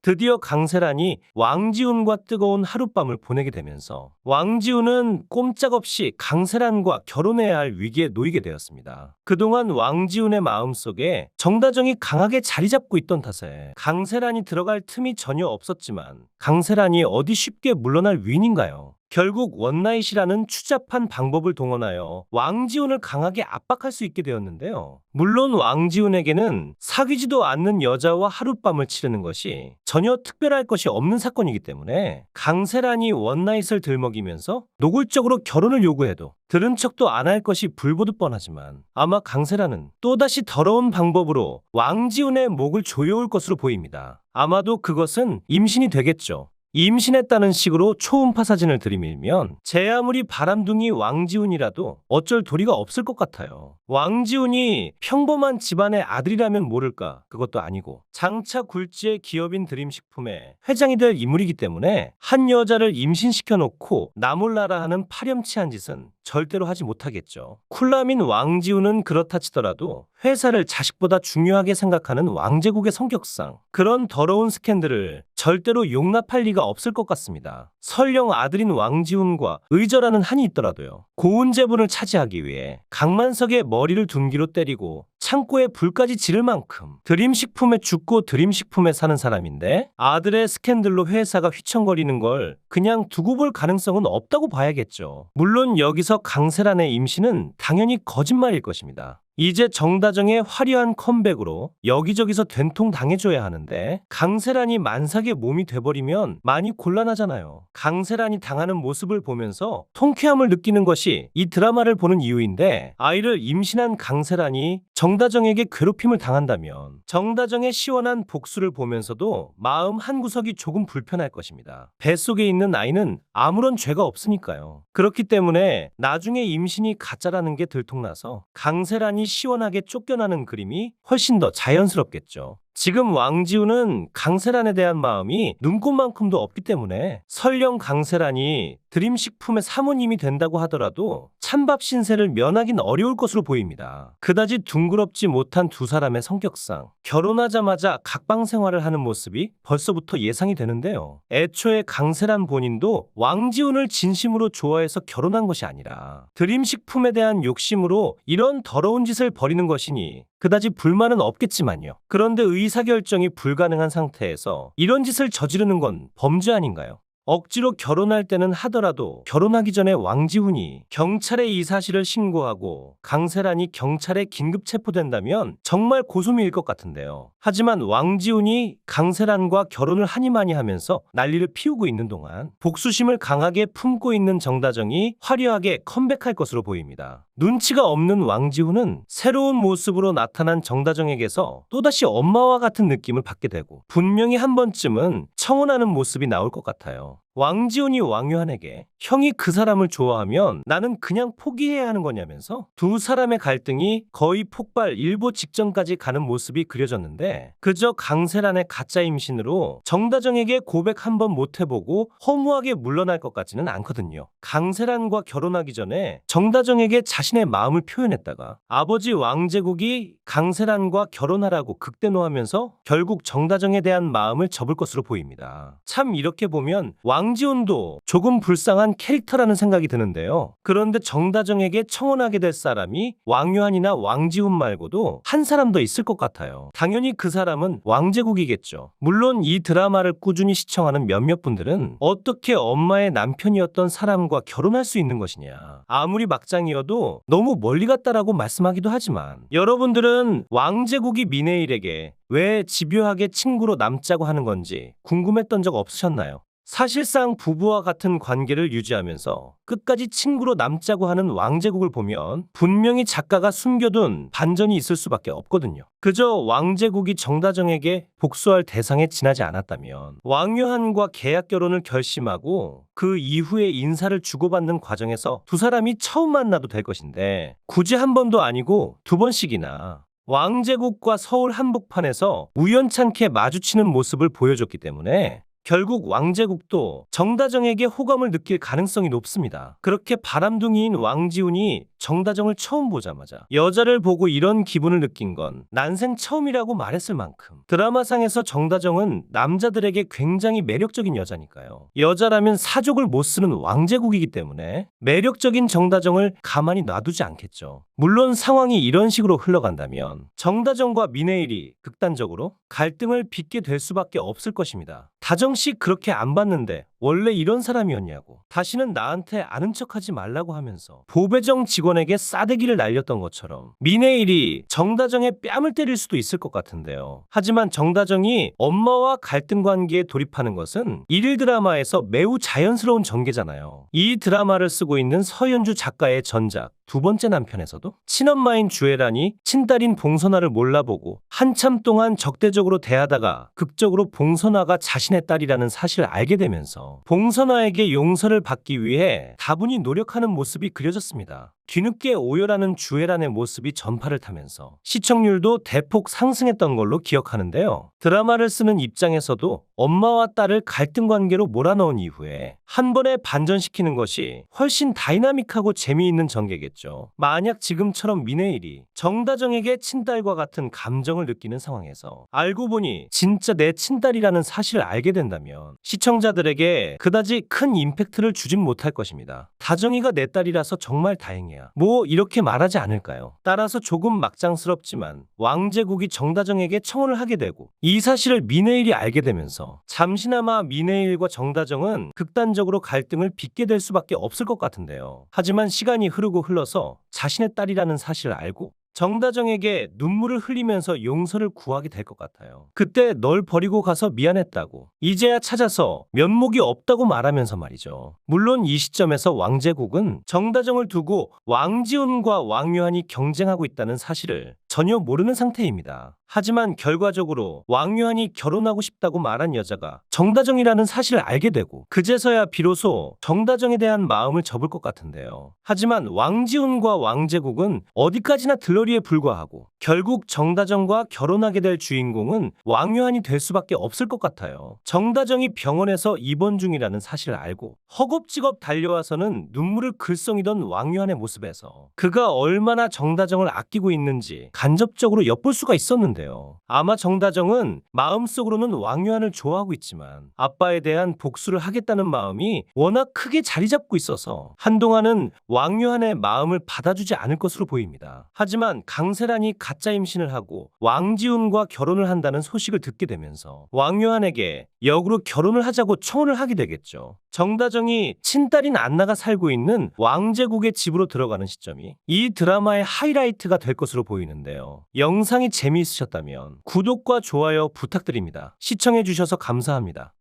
드디어 강세란이 왕지훈과 뜨거운 하룻밤을 보내게 되면서 왕지훈은 꼼짝없이 강세란과 결혼해야 할 위기에 놓이게 되었습니다. 그동안 왕지훈의 마음속에 정다정이 강하게 자리 잡고 있던 탓에 강세란이 들어갈 틈이 전혀 없었지만 강세란이 어디 쉽게 물러날 위인인가요? 결국 원나잇이라는 추잡한 방법을 동원하여 왕지훈을 강하게 압박할 수 있게 되었는데요. 물론 왕지훈에게는 사귀지도 않는 여자와 하룻밤을 치르는 것이 전혀 특별할 것이 없는 사건이기 때문에 강세란이 원나잇을 들먹이면서 노골적으로 결혼을 요구해도 들은 척도 안 할 것이 불보듯 뻔하지만 아마 강세란은 또다시 더러운 방법으로 왕지훈의 목을 조여올 것으로 보입니다. 아마도 그것은 임신이 되겠죠. 임신했다는 식으로 초음파 사진을 들이밀면 제 아무리 바람둥이 왕지훈이라도 어쩔 도리가 없을 것 같아요. 왕지훈이 평범한 집안의 아들이라면 모를까? 그것도 아니고 장차 굴지의 기업인 드림식품의 회장이 될 인물이기 때문에 한 여자를 임신시켜 놓고 나몰라라 하는 파렴치한 짓은 절대로 하지 못하겠죠. 쿨남인 왕지훈은 그렇다 치더라도 회사를 자식보다 중요하게 생각하는 왕제국의 성격상 그런 더러운 스캔들을 절대로 용납할 리가 없을 것 같습니다. 설령 아들인 왕지훈과 의절하는 한이 있더라도요. 고운 재분을 차지하기 위해 강만석의 머리를 둔기로 때리고 창고에 불까지 지를 만큼 드림식품에 죽고 드림식품에 사는 사람인데 아들의 스캔들로 회사가 휘청거리는 걸 그냥 두고 볼 가능성은 없다고 봐야겠죠. 물론 여기서 강세란의 임신은 당연히 거짓말일 것입니다. 이제 정다정의 화려한 컴백으로 여기저기서 된통 당해줘야 하는데 강세란이 만삭의 몸이 돼버리면 많이 곤란하잖아요. 강세란이 당하는 모습을 보면서 통쾌함을 느끼는 것이 이 드라마를 보는 이유인데 아이를 임신한 강세란이 정다정에게 괴롭힘을 당한다면 정다정의 시원한 복수를 보면서도 마음 한구석이 조금 불편할 것입니다. 뱃속에 있는 아이는 아무런 죄가 없으니까요. 그렇기 때문에 나중에 임신이 가짜라는 게 들통나서 강세란이 시원하게 쫓겨나는 그림이 훨씬 더 자연스럽겠죠. 지금 왕지훈은 강세란에 대한 마음이 눈꽃만큼도 없기 때문에 설령 강세란이 드림식품의 사모님이 된다고 하더라도 찬밥 신세를 면하긴 어려울 것으로 보입니다. 그다지 둥그럽지 못한 두 사람의 성격상 결혼하자마자 각방 생활을 하는 모습이 벌써부터 예상이 되는데요. 애초에 강세란 본인도 왕지훈을 진심으로 좋아해서 결혼한 것이 아니라 드림식품에 대한 욕심으로 이런 더러운 짓을 벌이는 것이니 그다지 불만은 없겠지만요. 그런데 의사결정이 불가능한 상태에서 이런 짓을 저지르는 건 범죄 아닌가요? 억지로 결혼할 때는 하더라도 결혼하기 전에 왕지훈이 경찰에 이 사실을 신고하고 강세란이 경찰에 긴급 체포된다면 정말 고소미일 것 같은데요. 하지만 왕지훈이 강세란과 결혼을 하니마니 하면서 난리를 피우고 있는 동안 복수심을 강하게 품고 있는 정다정이 화려하게 컴백할 것으로 보입니다. 눈치가 없는 왕지훈은 새로운 모습으로 나타난 정다정에게서 또다시 엄마와 같은 느낌을 받게 되고 분명히 한 번쯤은 청혼하는 모습이 나올 것 같아요. 왕지훈이 왕유한에게 형이 그 사람을 좋아하면 나는 그냥 포기해야 하는 거냐면서 두 사람의 갈등이 거의 폭발 일보 직전까지 가는 모습이 그려졌는데 그저 강세란의 가짜 임신으로 정다정에게 고백 한번 못 해보고 허무하게 물러날 것 같지는 않거든요. 강세란과 결혼하기 전에 정다정에게 자신의 마음을 표현했다가 아버지 왕제국이 강세란과 결혼하라고 극대노하면서 결국 정다정에 대한 마음을 접을 것으로 보입니다. 참 이렇게 보면 왕지훈도 조금 불쌍한 캐릭터라는 생각이 드는데요. 그런데 정다정에게 청혼하게 될 사람이 왕유한이나 왕지훈 말고도 한 사람 더 있을 것 같아요. 당연히 그 사람은 왕제국이겠죠. 물론 이 드라마를 꾸준히 시청하는 몇몇 분들은 어떻게 엄마의 남편이었던 사람과 결혼할 수 있는 것이냐. 아무리 막장이어도 너무 멀리 갔다라고 말씀하기도 하지만 여러분들은 왕제국이 미네일에게 왜 집요하게 친구로 남자고 하는 건지 궁금했던 적 없으셨나요? 사실상 부부와 같은 관계를 유지하면서 끝까지 친구로 남자고 하는 왕제국을 보면 분명히 작가가 숨겨둔 반전이 있을 수밖에 없거든요. 그저 왕제국이 정다정에게 복수할 대상에 지나지 않았다면 왕유한과 계약 결혼을 결심하고 그 이후에 인사를 주고받는 과정에서 두 사람이 처음 만나도 될 것인데 굳이 한 번도 아니고 두 번씩이나 왕제국과 서울 한복판에서 우연찮게 마주치는 모습을 보여줬기 때문에 결국 왕제국도 정다정에게 호감을 느낄 가능성이 높습니다. 그렇게 바람둥이인 왕지훈이 정다정을 처음 보자마자 여자를 보고 이런 기분을 느낀 건 난생 처음이라고 말했을 만큼 드라마상에서 정다정은 남자들에게 굉장히 매력적인 여자니까요. 여자라면 사족을 못 쓰는 왕제국이기 때문에 매력적인 정다정을 가만히 놔두지 않겠죠. 물론 상황이 이런 식으로 흘러간다면 정다정과 민혜일이 극단적으로 갈등을 빚게 될 수밖에 없을 것입니다. 다정씨 그렇게 안 봤는데 원래 이런 사람이었냐고, 다시는 나한테 아는 척하지 말라고 하면서 보배정 직원에게 싸대기를 날렸던 것처럼 민혜일이 정다정의 뺨을 때릴 수도 있을 것 같은데요. 하지만 정다정이 엄마와 갈등 관계에 돌입하는 것은 일일 드라마에서 매우 자연스러운 전개잖아요. 이 드라마를 쓰고 있는 서현주 작가의 전작 두 번째 남편에서도 친엄마인 주애란이 친딸인 봉선화를 몰라보고 한참 동안 적대적으로 대하다가 극적으로 봉선화가 자신의 딸이라는 사실을 알게 되면서 봉선화에게 용서를 받기 위해 다분히 노력하는 모습이 그려졌습니다. 뒤늦게 오열하는 주애란의 모습이 전파를 타면서 시청률도 대폭 상승했던 걸로 기억하는데요. 드라마를 쓰는 입장에서도 엄마와 딸을 갈등 관계로 몰아넣은 이후에 한 번에 반전시키는 것이 훨씬 다이나믹하고 재미있는 전개겠죠. 만약 지금처럼 민혜일이 정다정에게 친딸과 같은 감정을 느끼는 상황에서 알고 보니 진짜 내 친딸이라는 사실을 알게 된다면 시청자들에게 그다지 큰 임팩트를 주진 못할 것입니다. 다정이가 내 딸이라서 정말 다행이야, 뭐 이렇게 말하지 않을까요? 따라서 조금 막장스럽지만 왕제국이 정다정에게 청혼을 하게 되고 이 사실을 민혜일이 알게 되면서 잠시나마 민혜일과 정다정은 극단적으로 갈등을 빚게 될 수밖에 없을 것 같은데요. 하지만 시간이 흐르고 흘러서 자신의 딸이라는 사실을 알고 정다정에게 눈물을 흘리면서 용서를 구하게 될 것 같아요. 그때 널 버리고 가서 미안했다고, 이제야 찾아서 면목이 없다고 말하면서 말이죠. 물론 이 시점에서 왕제국은 정다정을 두고 왕지훈과 왕유한이 경쟁하고 있다는 사실을 전혀 모르는 상태입니다. 하지만 결과적으로 왕유한이 결혼하고 싶다고 말한 여자가 정다정이라는 사실을 알게 되고 그제서야 비로소 정다정에 대한 마음을 접을 것 같은데요. 하지만 왕지훈과 왕제국은 어디까지나 들러리에 불과하고 결국 정다정과 결혼하게 될 주인공은 왕유한이 될 수밖에 없을 것 같아요. 정다정이 병원에서 입원 중이라는 사실을 알고 허겁지겁 달려와서는 눈물을 글썽이던 왕유한의 모습에서 그가 얼마나 정다정을 아끼고 있는지 간접적으로 엿볼 수가 있었는데요. 아마 정다정은 마음속으로는 왕유한을 좋아하고 있지만 아빠에 대한 복수를 하겠다는 마음이 워낙 크게 자리 잡고 있어서 한동안은 왕유한의 마음을 받아주지 않을 것으로 보입니다. 하지만 강세란이 가짜 임신을 하고 왕지훈과 결혼을 한다는 소식을 듣게 되면서 왕유한에게 역으로 결혼을 하자고 청혼을 하게 되겠죠. 정다정이 친딸인 안나가 살고 있는 왕제국의 집으로 들어가는 시점이 이 드라마의 하이라이트가 될 것으로 보이는데요. 영상이 재미있으셨다면 구독과 좋아요 부탁드립니다. 시청해주셔서 감사합니다.